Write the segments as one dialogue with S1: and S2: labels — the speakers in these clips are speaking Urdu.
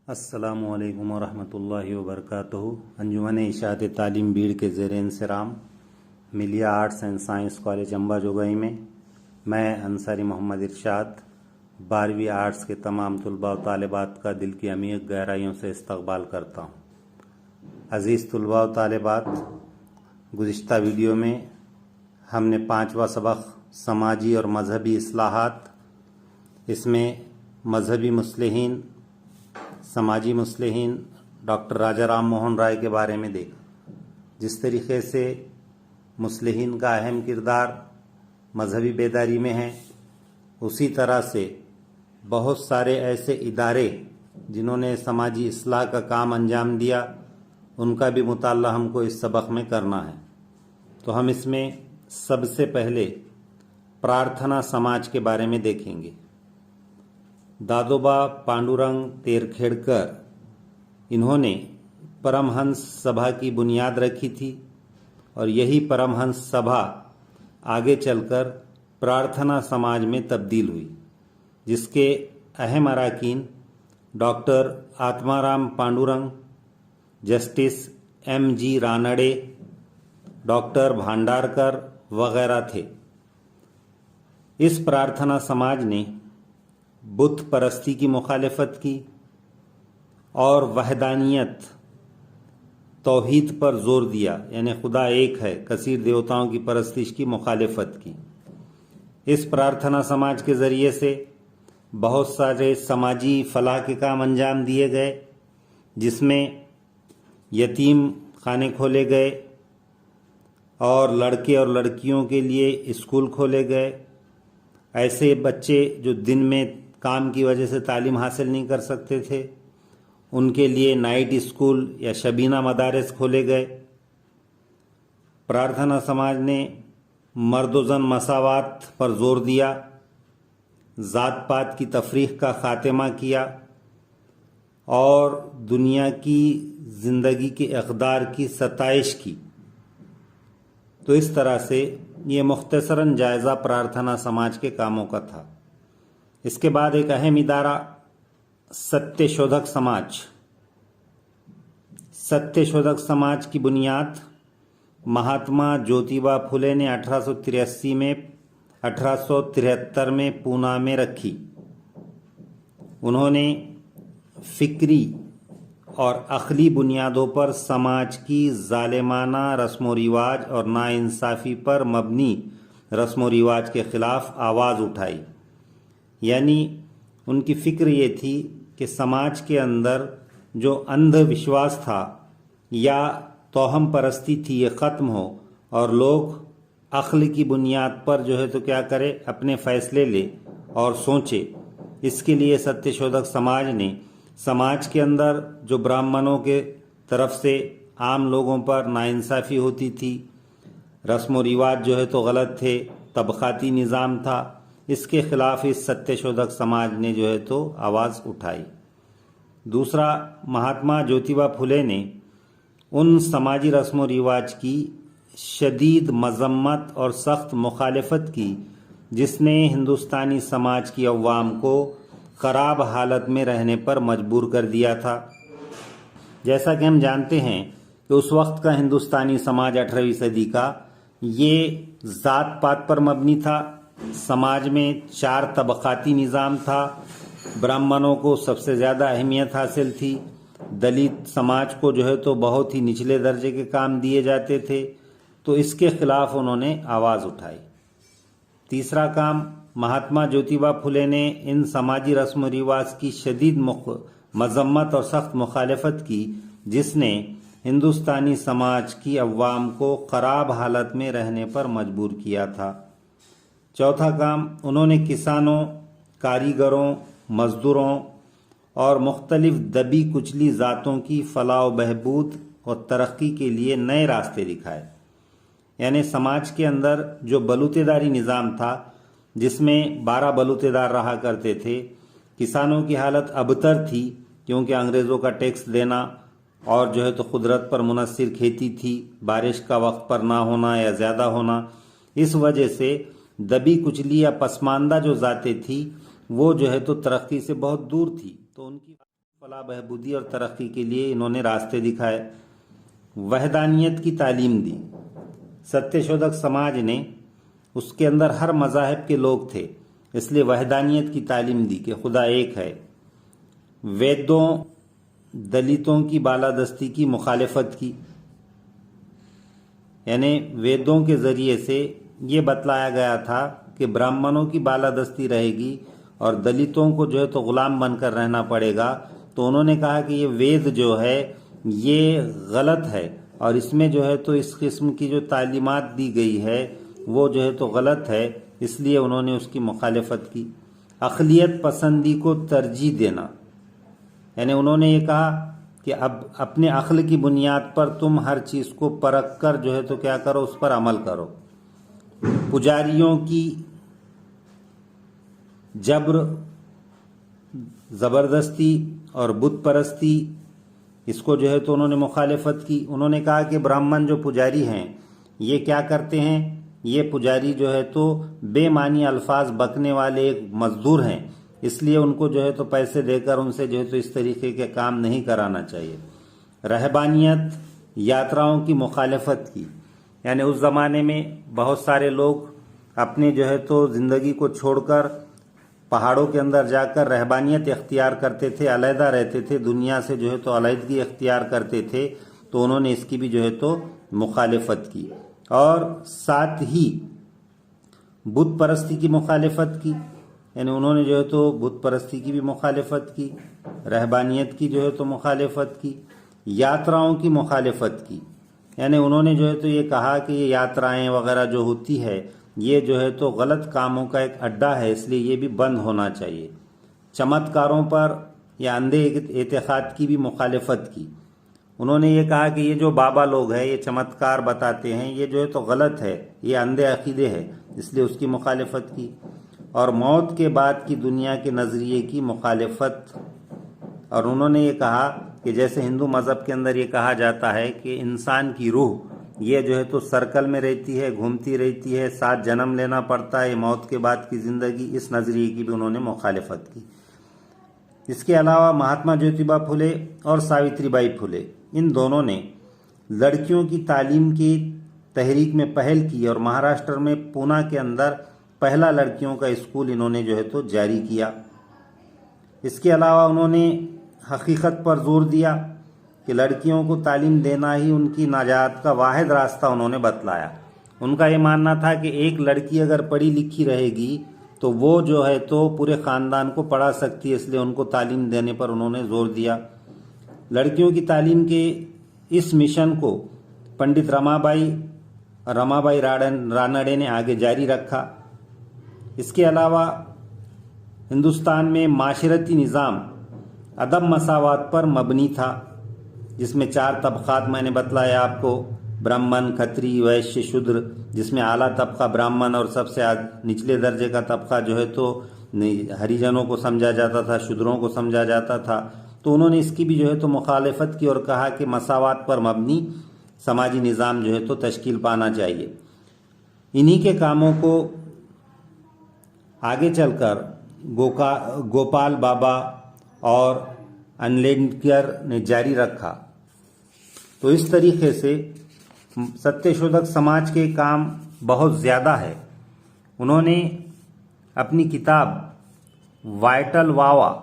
S1: السلام علیکم ورحمۃ اللہ وبرکاتہ۔ انجمن اشاعت تعلیم بیڑ کے زیر انصرام Milliya arts and science college Ambajogai میں میں انصاری محمد ارشاد 12ویں آرٹس کے تمام طلباء و طالبات کا دل کی عمیق گہرائیوں سے استقبال کرتا ہوں۔ عزیز طلباء و طالبات، گزشتہ ویڈیو میں ہم نے 5واں سبق سماجی اور مذہبی اصلاحات، اس میں مذہبی مصلحین، سماجی مصلحین ڈاکٹر راجا رام موہن رائے کے بارے میں دیکھا۔ جس طریقے سے مصلحین کا اہم کردار مذہبی بیداری میں ہے، اسی طرح سے بہت سارے ایسے ادارے جنہوں نے سماجی اصلاح کا کام انجام دیا، ان کا بھی مطالعہ ہم کو اس سبق میں کرنا ہے۔ تو ہم اس میں سب سے پہلے پرارتھنا سماج کے بارے میں دیکھیں گے۔ دادوبا پانڈورنگ تیرکھیڑکر، انہوں نے پرمہنس سبھا کی بنیاد رکھی تھی، اور یہی پرمہنس سبھا آگے چل کر پرارتھنا سماج میں تبدیل ہوئی، جس کے اہم اراکین doctor Atmaram Pandurang, justice M G Ranade, doctor Bhandarkar وغیرہ تھے۔ اس پرارتھنا سماج نے بت پرستی کی مخالفت کی اور وحدانیت، توحید پر زور دیا، یعنی خدا ایک ہے، کثیر دیوتاؤں کی پرستش کی مخالفت کی۔ اس پرارتھنا سماج کے ذریعے سے بہت سارے سماجی فلاح کے کام انجام دیے گئے، جس میں یتیم خانے کھولے گئے اور لڑکے اور لڑکیوں کے لیے اسکول کھولے گئے۔ ایسے بچے جو دن میں کام کی وجہ سے تعلیم حاصل نہیں کر سکتے تھے، ان کے لیے نائٹ اسکول یا شبینہ مدارس کھولے گئے۔ پرارتھنا سماج نے مرد و زن مساوات پر زور دیا، ذات پات کی تفریق کا خاتمہ کیا، اور دنیا کی زندگی کے اقدار کی ستائش کی۔ تو اس طرح سے یہ مختصراً جائزہ پرارتھنا سماج کے کاموں کا تھا۔ اس کے بعد ایک اہم ادارہ ستیہ شودھک سماج۔ ستیہ شودھک سماج کی بنیاد مہاتما جیوتیبا پھولے نے 1873 میں پونا میں رکھی۔ انہوں نے فکری اور عقلی بنیادوں پر سماج کی ظالمانہ رسم و رواج اور ناانصافی پر مبنی رسم و رواج کے خلاف آواز اٹھائی۔ یعنی ان کی فکر یہ تھی کہ سماج کے اندر جو اندھ وشواس تھا یا توہم پرستی تھی، یہ ختم ہو اور لوگ عقل کی بنیاد پر جو ہے تو کیا کرے، اپنے فیصلے لے اور سوچے۔ اس کے لیے ستیہ شودھک سماج نے سماج کے اندر جو برہمنوں کے طرف سے عام لوگوں پر ناانصافی ہوتی تھی، رسم و رواج جو ہے تو غلط تھے، طبقاتی نظام تھا، اس کے خلاف اس ستیہ شودھک سماج نے جو ہے تو آواز اٹھائی۔ دوسرا، مہاتما جیوتیبا پھولے نے ان سماجی رسم و رواج کی شدید مذمت اور سخت مخالفت کی جس نے ہندوستانی سماج کی عوام کو خراب حالت میں رہنے پر مجبور کر دیا تھا۔ جیسا کہ ہم جانتے ہیں کہ اس وقت کا ہندوستانی سماج 18ویں صدی کا یہ ذات پات پر مبنی تھا۔ سماج میں 4 طبقاتی نظام تھا۔ برہمنوں کو سب سے زیادہ اہمیت حاصل تھی، دلت سماج کو جو ہے تو بہت ہی نچلے درجے کے کام دیے جاتے تھے۔ تو اس کے خلاف انہوں نے آواز اٹھائی۔ تیسرا کام، مہاتما جیوتیبا پھولے نے ان سماجی رسم و رواج کی شدید مذمت اور سخت مخالفت کی جس نے ہندوستانی سماج کی عوام کو خراب حالت میں رہنے پر مجبور کیا تھا۔ چوتھا کام، انہوں نے کسانوں، کاریگروں، مزدوروں اور مختلف دبی کچلی ذاتوں کی فلاح و بہبود اور ترقی کے لیے نئے راستے دکھائے۔ یعنی سماج کے اندر جو بلوتے داری نظام تھا، جس میں 12 بلوتے دار رہا کرتے تھے، کسانوں کی حالت ابتر تھی، کیونکہ انگریزوں کا ٹیکس دینا اور جو ہے تو قدرت پر منحصر کھیتی تھی، بارش کا وقت پر نہ ہونا یا زیادہ ہونا، اس وجہ سے دبی کچلی یا پسماندہ جو ذاتیں تھی وہ جو ہے تو ترقی سے بہت دور تھی۔ تو ان کی فلاح بہبودی اور ترقی کے لیے انہوں نے راستے دکھائے، وحدانیت کی تعلیم دی۔ ستیہ شودھک سماج نے اس کے اندر ہر مذاہب کے لوگ تھے، اس لیے وحدانیت کی تعلیم دی کہ خدا ایک ہے۔ ویدوں، دلتوں کی بالادستی کی مخالفت کی، یعنی ویدوں کے ذریعے سے یہ بتلایا گیا تھا کہ برہمنوں کی بالادستی رہے گی اور دلتوں کو جو ہے تو غلام بن کر رہنا پڑے گا۔ تو انہوں نے کہا کہ یہ وید جو ہے یہ غلط ہے اور اس میں جو ہے تو اس قسم کی جو تعلیمات دی گئی ہے وہ جو ہے تو غلط ہے، اس لیے انہوں نے اس کی مخالفت کی۔ اقلیت پسندی کو ترجیح دینا، یعنی انہوں نے یہ کہا کہ اب اپنے عقل کی بنیاد پر تم ہر چیز کو پرکھ کر جو ہے تو کیا کرو، اس پر عمل کرو۔ پجاریوں کی جبر، زبردستی اور بت پرستی، اس کو جو ہے تو انہوں نے مخالفت کی۔ انہوں نے کہا کہ برہمن جو پجاری ہیں یہ کیا کرتے ہیں، یہ پجاری جو ہے تو بے معنی الفاظ بکنے والے ایک مزدور ہیں، اس لیے ان کو جو ہے تو پیسے دے کر ان سے جو ہے تو اس طریقے کے کام نہیں کرانا چاہیے۔ رہبانیت، یاتراؤں کی مخالفت کی، یعنی اس زمانے میں بہت سارے لوگ اپنے جو ہے تو زندگی کو چھوڑ کر پہاڑوں کے اندر جا کر رہبانیت اختیار کرتے تھے، علیحدہ رہتے تھے، دنیا سے جو ہے تو علیحدگی اختیار کرتے تھے، تو انہوں نے اس کی بھی جو ہے تو مخالفت کی۔ اور ساتھ ہی بت پرستی کی مخالفت کی، یعنی انہوں نے جو ہے تو بت پرستی کی بھی مخالفت کی، رہبانیت کی جو ہے تو مخالفت کی، یاتراؤں کی مخالفت کی، یعنی انہوں نے جو ہے تو یہ کہا کہ یہ یاترائیں وغیرہ جو ہوتی ہے یہ جو ہے تو غلط کاموں کا ایک اڈا ہے، اس لیے یہ بھی بند ہونا چاہیے۔ چمتکاروں پر یا اندھے اعتقاد کی بھی مخالفت کی۔ انہوں نے یہ کہا کہ یہ جو بابا لوگ ہیں یہ چمتکار بتاتے ہیں، یہ جو ہے تو غلط ہے، یہ اندھے عقیدے ہے، اس لیے اس کی مخالفت کی۔ اور موت کے بعد کی دنیا کے نظریے کی مخالفت، اور انہوں نے یہ کہا کہ جیسے ہندو مذہب کے اندر یہ کہا جاتا ہے کہ انسان کی روح یہ جو ہے تو سرکل میں رہتی ہے، گھومتی رہتی ہے، 7 جنم لینا پڑتا ہے، موت کے بعد کی زندگی، اس نظریے کی بھی انہوں نے مخالفت کی۔ اس کے علاوہ مہاتما جیوتیبا پھولے اور ساوتری بائی پھولے، ان دونوں نے لڑکیوں کی تعلیم کی تحریک میں پہل کی اور مہاراشٹر میں پونا کے اندر پہلا لڑکیوں کا اسکول انہوں نے جو ہے تو جاری کیا۔ اس کے علاوہ انہوں نے حقیقت پر زور دیا کہ لڑکیوں کو تعلیم دینا ہی ان کی نجات کا واحد راستہ انہوں نے بتلایا۔ ان کا یہ ماننا تھا کہ ایک لڑکی اگر پڑھی لکھی رہے گی تو وہ جو ہے تو پورے خاندان کو پڑھا سکتی ہے، اس لیے ان کو تعلیم دینے پر انہوں نے زور دیا۔ لڑکیوں کی تعلیم کے اس مشن کو پنڈت رمابائی رانڑے نے آگے جاری رکھا۔ اس کے علاوہ ہندوستان میں معاشرتی نظام عدم مساوات پر مبنی تھا، جس میں 4 طبقات میں نے بتلایا آپ کو، برہمن، کھتری، ویشیہ، شودر، جس میں اعلیٰ طبقہ برہمن اور سب سے نچلے درجے کا طبقہ جو ہے تو ہریجنوں کو سمجھا جاتا تھا، شودروں کو سمجھا جاتا تھا۔ تو انہوں نے اس کی بھی جو ہے تو مخالفت کی اور کہا کہ مساوات پر مبنی سماجی نظام جو ہے تو تشکیل پانا چاہیے۔ انہی کے کاموں کو آگے چل کر گوپال بابا اور انلیڈکر نے جاری رکھا۔ تو اس طریقے سے ستیہ شودھک سماج کے کام بہت زیادہ ہے۔ انہوں نے اپنی کتاب وائٹل واوا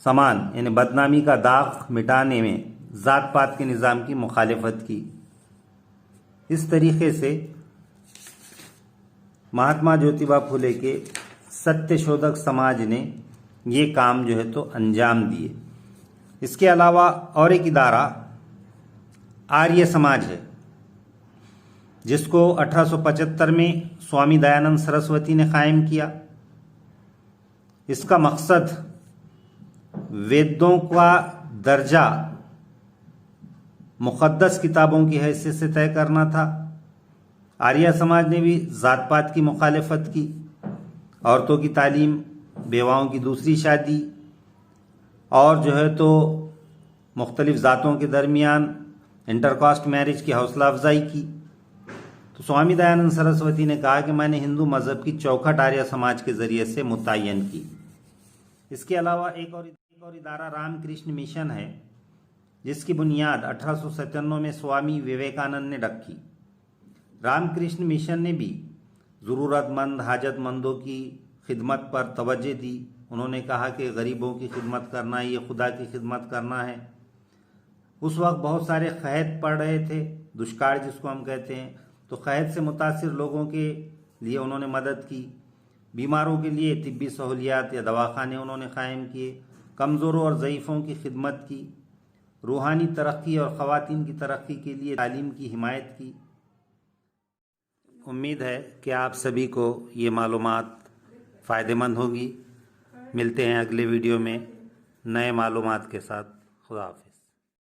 S1: سمان، یعنی بدنامی کا داغ مٹانے میں ذات پات کے نظام کی مخالفت کی۔ اس طریقے سے مہاتما جیوتیبا پھولے کے ستیہ شودھک سماج نے یہ کام جو ہے تو انجام دیے۔ اس کے علاوہ اور ایک ادارہ آریہ سماج ہے، جس کو 1875 میں سوامی دیانند سرسوتی نے قائم کیا۔ اس کا مقصد ویدوں کا درجہ مقدس کتابوں کی حیثیت سے طے کرنا تھا۔ آریہ سماج نے بھی ذات پات کی مخالفت کی، عورتوں کی تعلیم، بیواؤں کی دوسری شادی اور جو ہے تو مختلف ذاتوں کے درمیان انٹر کاسٹ میرج کی حوصلہ افزائی کی۔ تو سوامی دیانند سرسوتی نے کہا کہ میں نے ہندو مذہب کی چوکھٹ آریہ سماج کے ذریعے سے متعین کی۔ اس کے علاوہ ایک اور ایک اور ادارہ رام کرشن مشن ہے جس کی بنیاد 1897 میں سوامی وویکانند نے رکھی۔ رام کرشن مشن نے بھی ضرورت مند حاجت مندوں کی خدمت پر توجہ دی۔ انہوں نے کہا کہ غریبوں کی خدمت کرنا یہ خدا کی خدمت کرنا ہے۔ اس وقت بہت سارے قحط پڑ رہے تھے، دشکار جس کو ہم کہتے ہیں، تو قحط سے متاثر لوگوں کے لیے انہوں نے مدد کی۔ بیماروں کے لیے طبی سہولیات یا دواخانے انہوں نے قائم کیے، کمزوروں اور ضعیفوں کی خدمت کی، روحانی ترقی اور خواتین کی ترقی کے لیے تعلیم کی حمایت کی۔ امید ہے کہ آپ سبھی کو یہ معلومات فائدہ مند ہوگی۔ ملتے ہیں اگلے ویڈیو میں نئے معلومات کے ساتھ۔ خدا حافظ۔